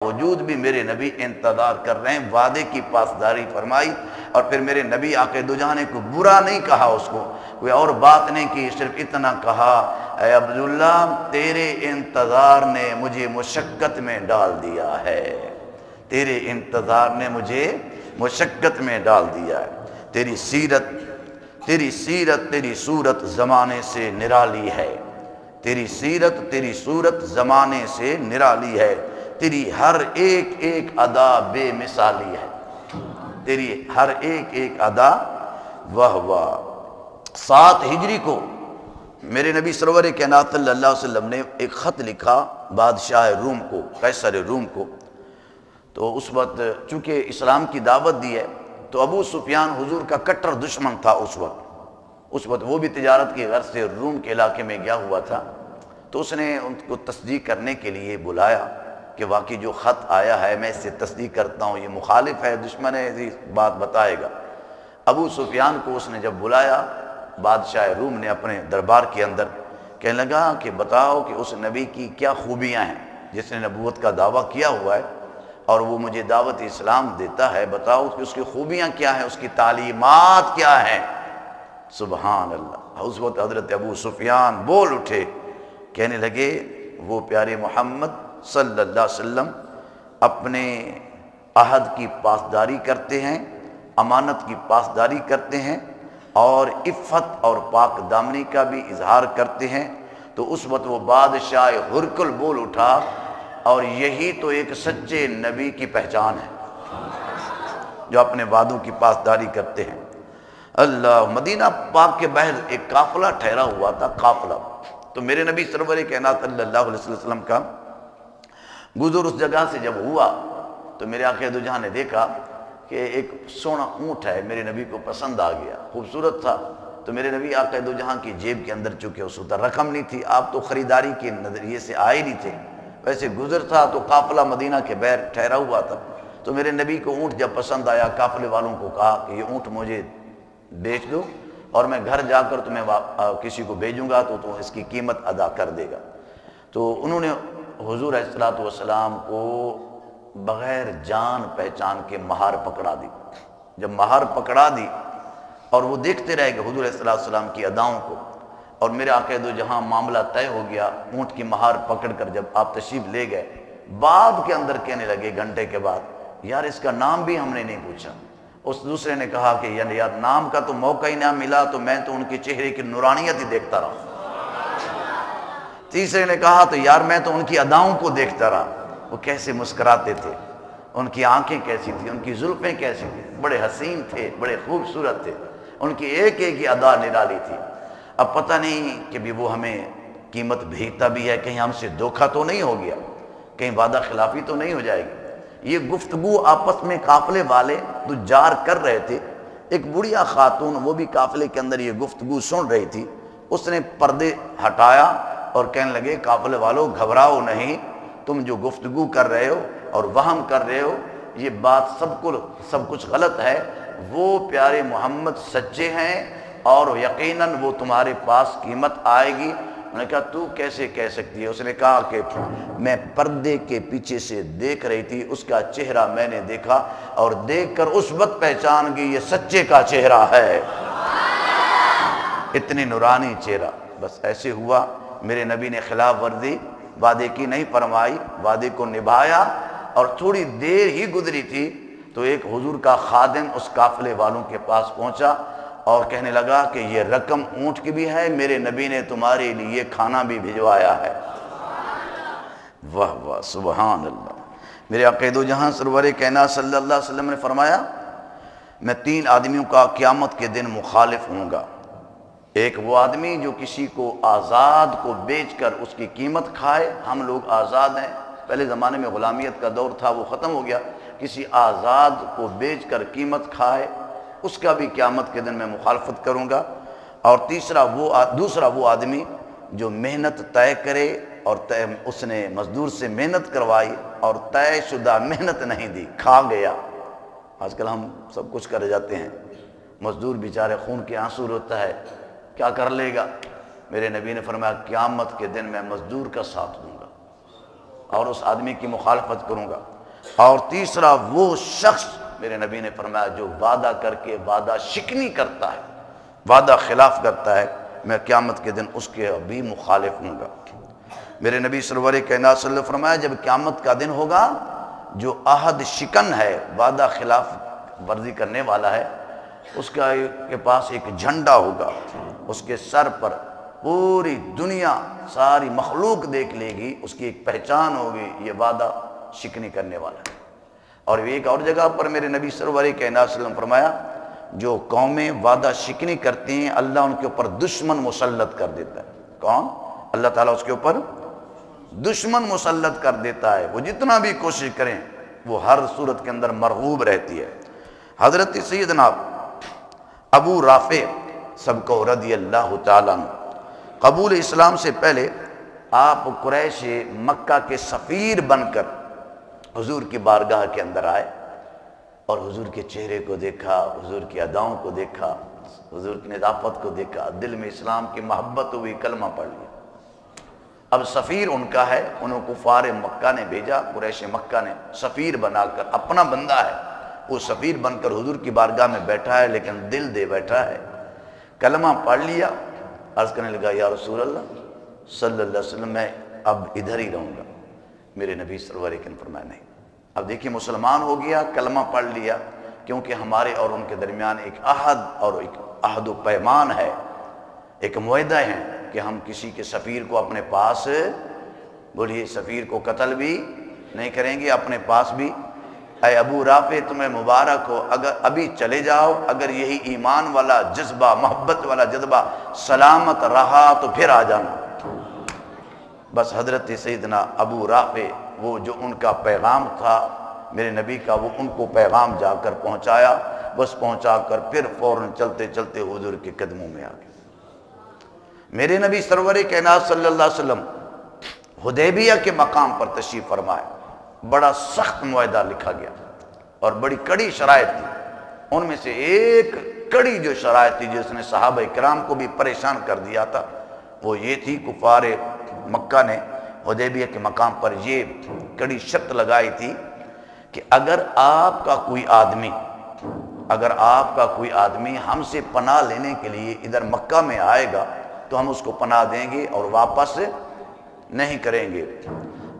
وجود بھی میرے نبی انتظار کر رہے ہیں، وعدے کی پاسداری فرمائی۔ اور پھر میرے نبی آقا دو جہاں نے کوئی برا نہیں کہا، اس کو کوئی اور بات نہیں کی، صرف اتنا کہا اے عبداللہ تیرے انتظار نے مجھے مشقت میں ڈال دیا ہے، تیرے انتظار نے مجھے مشقت میں ڈال دیا ہے۔ تیری سیرت تیری صورت زمانے سے نرالی ہے، تیری سیرت تیری صورت زمانے سے نرالی ہے، تیری ہر ایک ایک ادا بے مثالی ہے، تیری ہر ایک ایک ادا واہ واہ۔ 7 ہجری کو میرے نبی سرور کائنات صلی اللہ علیہ وسلم نے ایک خط لکھا بادشاہ روم کو، قیصر روم کو۔ تو اس وقت چونکہ اسلام کی دعوت دی ہے تو ابو سفیان حضور کا کٹر دشمن تھا اس وقت وہ بھی تجارت کی غرض سے روم کے علاقے میں گیا ہوا تھا۔ تو اس نے ان کو تصدیق کرنے کے لیے بلایا کہ واقعی جو خط آیا ہے میں اس سے تصدیق کرتا ہوں، یہ مخالف ہے، دشمن ہے، یہ بات بتائے گا۔ ابو سفیان کو اس نے جب بلایا بادشاہ روم نے اپنے دربار کے اندر، کہنے لگا کہ بتاؤ کہ اس نبی کی کیا خوبیاں ہیں جس نے نبوت کا دعویٰ کیا ہوا ہے اور وہ مجھے دعوت اسلام دیتا ہے، بتاؤ کہ اس کی خوبیاں کیا ہیں، اس کی تعلیمات کیا ہیں۔ سبحان اللہ، اس وقت حضرت ابو سفیان بول اٹھے، کہنے لگے وہ پیارے محمد صلی اللہ علیہ وسلم اپنے عہد کی پاسداری کرتے ہیں، امانت کی پاسداری کرتے ہیں اور عفت اور پاک دامنی کا بھی اظہار کرتے ہیں۔ تو اس وقت وہ بادشاہ ہرکل بول اٹھا، اور یہی تو ایک سچے نبی کی پہچان ہے جو اپنے وعدوں کی پاسداری کرتے ہیں۔ اللہ، مدینہ پاک کے باہر ایک قافلہ ٹھہرا ہوا تھا، قافلہ۔ تو میرے نبی سرور کائنات صلی اللہ علیہ وسلم کا گزر اس جگہ سے جب ہوا تو میرے آقا دو جہاں نے دیکھا کہ ایک سونا اونٹ ہے، میرے نبی کو پسند آ گیا، خوبصورت تھا۔ تو میرے نبی آقا دو جہاں کی جیب کے اندر چونکہ اس وقت رقم نہیں تھی، آپ تو خریداری کے نظریے سے آئے نہیں تھے، ویسے گزر تھا تو قافلہ مدینہ کے باہر ٹھہرا ہوا تھا۔ تو میرے نبی کو اونٹ جب پسند آیا، قافلے والوں کو کہا کہ یہ اونٹ مجھے بیچ دو اور میں گھر جا کر تمہیں کسی کو بھیجوں گا تو اس کی قیمت ادا کر دے گا۔ تو انہوں نے حضور علیہ الصلوۃ والسلام کو بغیر جان پہچان کے مہار پکڑا دی۔ جب مہار پکڑا دی اور وہ دیکھتے رہے کہ حضور علیہ الصلوۃ والسلام کی اداؤں کو، اور میرے آقا دو جہاں معاملہ طے ہو گیا، اونٹ کی مہار پکڑ کر جب آپ تشریف لے گئے، بعد کے اندر کہنے لگے گھنٹے کے بعد، یار اس کا نام بھی ہم نے نہیں پوچھا۔ اس دوسرے نے کہا کہ یار نام کا تو موقع ہی نہ ملا، تو میں تو ان کے چہرے کی نورانیت ہی دیکھتا رہا۔ تیسرے نے کہا تو یار میں تو ان کی اداؤں کو دیکھتا رہا، وہ کیسے مسکراتے تھے، ان کی آنکھیں کیسی تھیں، ان کی زلفیں کیسی تھیں، بڑے حسین تھے، بڑے خوبصورت تھے، ان کی ایک ایک ادا نرالی تھی۔ اب پتہ نہیں کہ بھی وہ ہمیں قیمت بھیجتا بھی ہے، کہیں ہم سے دھوکہ تو نہیں ہو گیا، کہیں وعدہ خلافی تو نہیں ہو جائے گی۔ یہ گفتگو آپس میں قافلے والے تجار کر رہے تھے۔ ایک بڑھیا خاتون وہ بھی قافلے کے اندر یہ گفتگو سن رہی تھی، اس نے پردے ہٹایا اور کہنے لگے قافلے والوں گھبراؤ نہیں، تم جو گفتگو کر رہے ہو اور وہم کر رہے ہو یہ بات سب کچھ غلط ہے، وہ پیارے محمد سچے ہیں اور یقیناً وہ تمہارے پاس قیمت آئے گی۔ میں نے کہا تو کیسے کہہ سکتی ہے؟ اس نے کہا کہ میں پردے کے پیچھے سے دیکھ رہی تھی، اس کا چہرہ میں نے دیکھا اور دیکھ کر اس وقت پہچان گئی یہ سچے کا چہرہ ہے، اتنی نورانی چہرہ۔ بس ایسے ہوا، میرے نبی نے خلاف ورزی وعدے کی نہیں فرمائی، وعدے کو نبھایا، اور تھوڑی دیر ہی گزری تھی تو ایک حضور کا خادم اس قافلے والوں کے پاس پہنچا اور کہنے لگا کہ یہ رقم اونٹ کی بھی ہے، میرے نبی نے تمہارے لیے کھانا بھی بھجوایا ہے۔ واہ واہ، سبحان اللہ۔ میرے آقا دو جہاں سرور کائنات صلی اللہ علیہ وسلم نے فرمایا میں 3 آدمیوں کا قیامت کے دن مخالف ہوں گا۔ ایک وہ آدمی جو کسی کو آزاد کو بیچ کر اس کی قیمت کھائے، ہم لوگ آزاد ہیں، پہلے زمانے میں غلامیت کا دور تھا وہ ختم ہو گیا، کسی آزاد کو بیچ کر قیمت کھائے اس کا بھی قیامت کے دن میں مخالفت کروں گا۔ اور دوسرا وہ آدمی جو محنت طے کرے اور اس نے مزدور سے محنت کروائی اور طے شدہ محنت نہیں دی، کھا گیا۔ آج کل ہم سب کچھ کر جاتے ہیں، مزدور بیچارے خون کے آنسو روتا ہے، کیا کر لے گا؟ میرے نبی نے فرمایا قیامت کے دن میں مزدور کا ساتھ دوں گا، اور اس آدمی کی مخالفت کروں گا۔ اور تیسرا وہ شخص میرے نبی نے فرمایا جو وعدہ کر کے وعدہ شکنی کرتا ہے، وعدہ خلاف کرتا ہے، میں قیامت کے دن اس کے بھی مخالف ہوں گا۔ میرے نبی سرور کائنات صلی اللہ علیہ وسلم نے فرمایا جب قیامت کا دن ہوگا، جو عہد شکن ہے، وعدہ خلاف ورزی کرنے والا ہے، اس کے پاس ایک جھنڈا ہوگا، اس کے سر پر پوری دنیا ساری مخلوق دیکھ لے گی، اس کی ایک پہچان ہوگی، یہ وعدہ شکنی کرنے والا ہے۔ اور ایک اور جگہ پر میرے نبی سرور کائنات صلی اللہ علیہ وسلم نے فرمایا جو قومیں وعدہ شکنی کرتی ہیں اللہ ان کے اوپر دشمن مسلط کر دیتا ہے۔ کون؟ اللہ تعالیٰ اس کے اوپر دشمن مسلط کر دیتا ہے، وہ جتنا بھی کوشش کریں وہ ہر صورت کے اندر مرغوب رہتی ہے۔ حضرت سیدنا ابو رافع سب کو رضی اللہ تعالیٰ عنہ قبول اسلام سے پہلے آپ قریش مکہ کے سفیر بن کر حضور کی بارگاہ کے اندر آئے اور حضور کے چہرے کو دیکھا، حضور کی اداؤں کو دیکھا، حضور کی نظافت کو دیکھا، دل میں اسلام کی محبت ہوئی، کلمہ پڑھ لیا۔ اب سفیر ان کا ہے، انہوں کفار مکہ نے بھیجا، قریش مکہ نے سفیر بنا کر، اپنا بندہ ہے، وہ سفیر بن کر حضور کی بارگاہ میں بیٹھا ہے، لیکن دل دے بیٹھا ہے، کلمہ پڑھ لیا، عرض کرنے لگا یا رسول اللہ صلی اللہ علیہ وسلم میں اب ادھر ہی رہوں گا۔ میرے نبی سرور نے فرمایا نہیں، اب دیکھیں مسلمان ہو گیا، کلمہ پڑھ لیا، کیونکہ ہمارے اور ان کے درمیان ایک عہد اور ایک عہد و پیمان ہے، ایک معاہدہ ہے کہ ہم کسی کے سفیر کو اپنے پاس، بولیے سفیر کو قتل بھی نہیں کریں گے، اپنے پاس بھی۔ اے ابو رافع تمہیں مبارک ہو، اگر ابھی چلے جاؤ، اگر یہی ایمان والا جذبہ، محبت والا جذبہ سلامت رہا تو پھر آ جانا۔ بس حضرت سیدنا ابو رافع وہ جو ان کا پیغام تھا میرے نبی کا، وہ ان کو پیغام جا کر پہنچایا، بس پہنچا کر پھر فوراً چلتے چلتے حضور کے قدموں میں آ گئے۔ میرے نبی سرور کائنات صلی اللہ علیہ وسلم حدیبیہ کے مقام پر تشریف فرمائے، بڑا سخت معاہدہ لکھا گیا اور بڑی کڑی شرائط تھی، ان میں سے ایک کڑی جو شرائط تھی جس نے صحابہ کرام کو بھی پریشان کر دیا تھا، وہ یہ تھی کفار مکہ نے حدیبیہ کے مقام پر یہ کڑی شرط لگائی تھی کہ اگر آپ کا کوئی آدمی ہم سے پناہ لینے کے لیے ادھر مکہ میں آئے گا تو ہم اس کو پناہ دیں گے اور واپس نہیں کریں گے،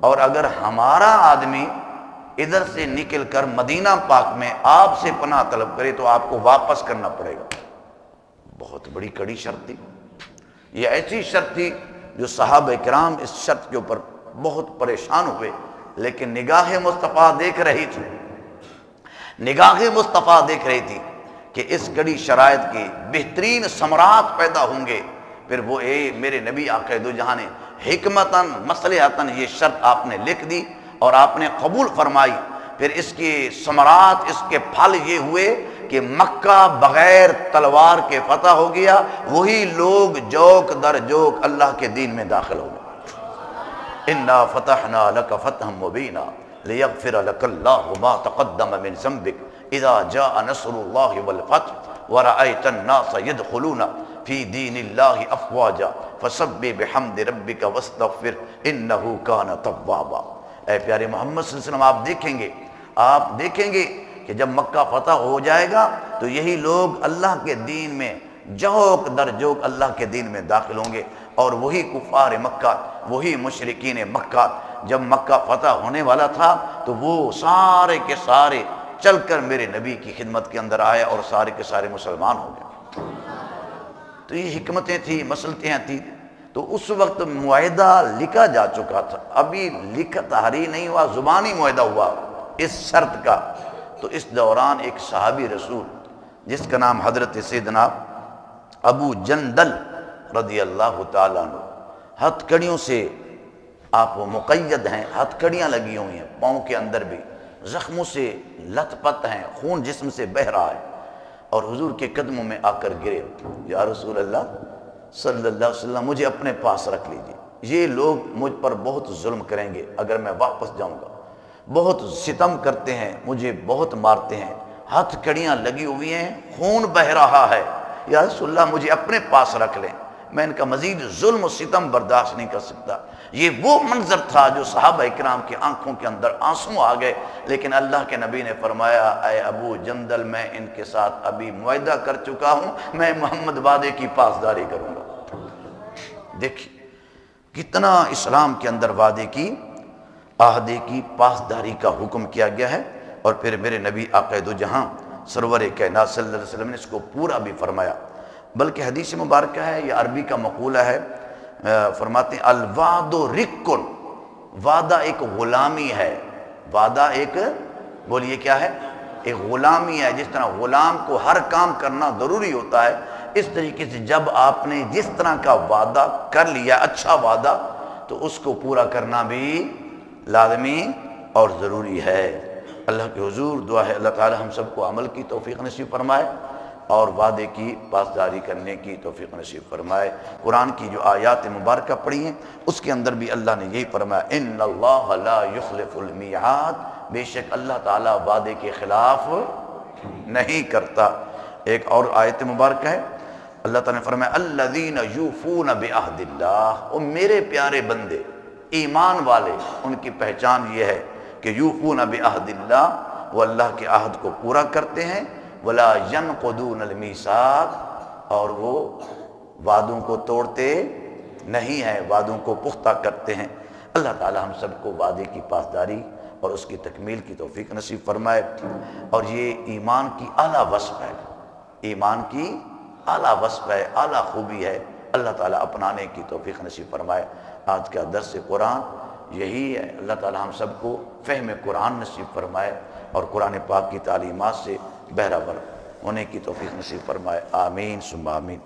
اور اگر ہمارا آدمی ادھر سے نکل کر مدینہ پاک میں آپ سے پناہ طلب کرے تو آپ کو واپس کرنا پڑے گا۔ بہت بڑی کڑی شرط تھی، یہ ایسی شرط تھی جو صحابہ کرام اس شرط کے اوپر بہت پریشان ہوئے، لیکن نگاہ مصطفیٰ دیکھ رہی تھی کہ اس کڑی شرائط کی بہترین ثمرات پیدا ہوں گے، پھر وہ میرے نبی آقا دو جہاں نے حکمتاً مصلحتاً یہ شرط آپ نے لکھ دی اور آپ نے قبول فرمائی۔ پھر اس کی ثمرات، اس کے پھل یہ ہوئے کہ مکہ بغیر تلوار کے فتح ہو گیا، وہی لوگ جوک در جوک اللہ کے دین میں داخل ہو گئے۔ اِنَّا فَتَحْنَا لَكَ فَتْحًا مُبِينًا لِيَغْفِرَ لَكَ اللَّهُ مَا تَقَدَّمَ مِنْ ذَنبِكَ إِذَا جَاءَ نَصْرُ اللَّهِ وَالْفَتْحُ وَرَأَيْتَ النَّاسَ يَدْخُلُونَ فِي دِينِ اللَّهِ أَفْوَاجًا فَسَبِّحْ بِحَمْدِ رَبِّكَ وَاسْتَغْفِرْ إِنَّهُ كَانَ تَوَّابًا۔ اے پیارے محمد صلی اللہ علیہ وسلم آپ دیکھیں گے کہ جب مکہ فتح ہو جائے گا تو یہی لوگ اللہ کے دین میں جوک در جوک اللہ کے دین میں داخل ہوں گے، اور وہی کفار مکہ، وہی مشرکین مکہ جب مکہ فتح ہونے والا تھا تو وہ سارے کے سارے چل کر میرے نبی کی خدمت کے اندر آئے اور سارے کے سارے مسلمان ہو گئے۔ تو یہ حکمتیں تھیں، مسلطیں تھیں، تو اس وقت معاہدہ لکھا جا چکا تھا، ابھی لکھا تحریر نہیں ہوا، زبانی معاہدہ ہوا اس شرط کا۔ تو اس دوران ایک صحابی رسول جس کا نام حضرت سیدنا ابو جندل رضی اللہ تعالیٰ عنہ، ہتھ کڑیوں سے آپ مقید ہیں، ہتھ کڑیاں لگی ہوئی ہیں، پاؤں کے اندر بھی زخموں سے لت پت ہیں، خون جسم سے بہہ رہا ہے، اور حضور کے قدموں میں آ کر گرے، یا رسول اللہ صلی اللہ علیہ وسلم مجھے اپنے پاس رکھ لیجیے، یہ لوگ مجھ پر بہت ظلم کریں گے اگر میں واپس جاؤں گا، بہت ستم کرتے ہیں، مجھے بہت مارتے ہیں، ہتھ کڑیاں لگی ہوئی ہیں، خون بہہ رہا ہے، یا رسول اللہ مجھے اپنے پاس رکھ لیں۔ میں ان کا مزید ظلم و ستم برداشت نہیں کر سکتا۔ یہ وہ منظر تھا جو صحابہ اکرام کی آنکھوں کے اندر آنسو آ گئے، لیکن اللہ کے نبی نے فرمایا اے ابو جندل میں ان کے ساتھ ابھی معاہدہ کر چکا ہوں، میں محمد وعدے کی پاسداری کروں گا۔ دیکھیں کتنا اسلام کے اندر وعدے کی، عہدے کی پاسداری کا حکم کیا گیا ہے، اور پھر میرے نبی آقا دو جہاں سرور کائنات صلی اللہ علیہ وسلم نے اس کو پورا بھی فرمایا۔ بلکہ حدیث مبارکہ ہے، یہ عربی کا مقولہ ہے، فرماتے ہیں الوعد رکن، وعدہ ایک غلامی ہے، وعدہ ایک، بولیے کیا ہے، ایک غلامی ہے۔ جس طرح غلام کو ہر کام کرنا ضروری ہوتا ہے، اس طریقے سے جب آپ نے جس طرح کا وعدہ کر لیا اچھا وعدہ، تو اس کو پورا کرنا بھی لازمی اور ضروری ہے۔ اللہ کے حضور دعا ہے اللہ تعالی ہم سب کو عمل کی توفیق نصیب فرمائے اور وعدے کی پاسداری کرنے کی توفیق نصیب فرمائے۔ قرآن کی جو آیات مبارکہ پڑھی ہیں اس کے اندر بھی اللہ نے یہی فرمایا ان اللہ لا یخلف المیعاد، بے شک اللہ تعالیٰ وعدے کے خلاف نہیں کرتا۔ ایک اور آیت مبارکہ ہے، اللہ تعالیٰ نے فرمایا الذین یوفون بعہد اللہ، وہ میرے پیارے بندے ایمان والے، ان کی پہچان یہ ہے کہ یوفون بعہد اللہ، وہ اللہ کے عہد کو پورا کرتے ہیں، ولا ینقضون المیثاق، اور وہ وعدوں کو توڑتے نہیں ہیں، وعدوں کو پختہ کرتے ہیں۔ اللہ تعالی ہم سب کو وعدے کی پاسداری اور اس کی تکمیل کی توفیق نصیب فرمائے، اور یہ ایمان کی اعلیٰ وصف ہے، ایمان کی اعلیٰ وصف ہے، اعلیٰ خوبی ہے، اللہ تعالیٰ اپنانے کی توفیق نصیب فرمائے۔ آج کا درس قرآن یہی ہے، اللہ تعالیٰ ہم سب کو فہم قرآن نصیب فرمائے اور قرآن پاک کی تعلیمات سے بہرہ ور ہونے کی توفیق نصیب فرمائے، آمین ثم آمین۔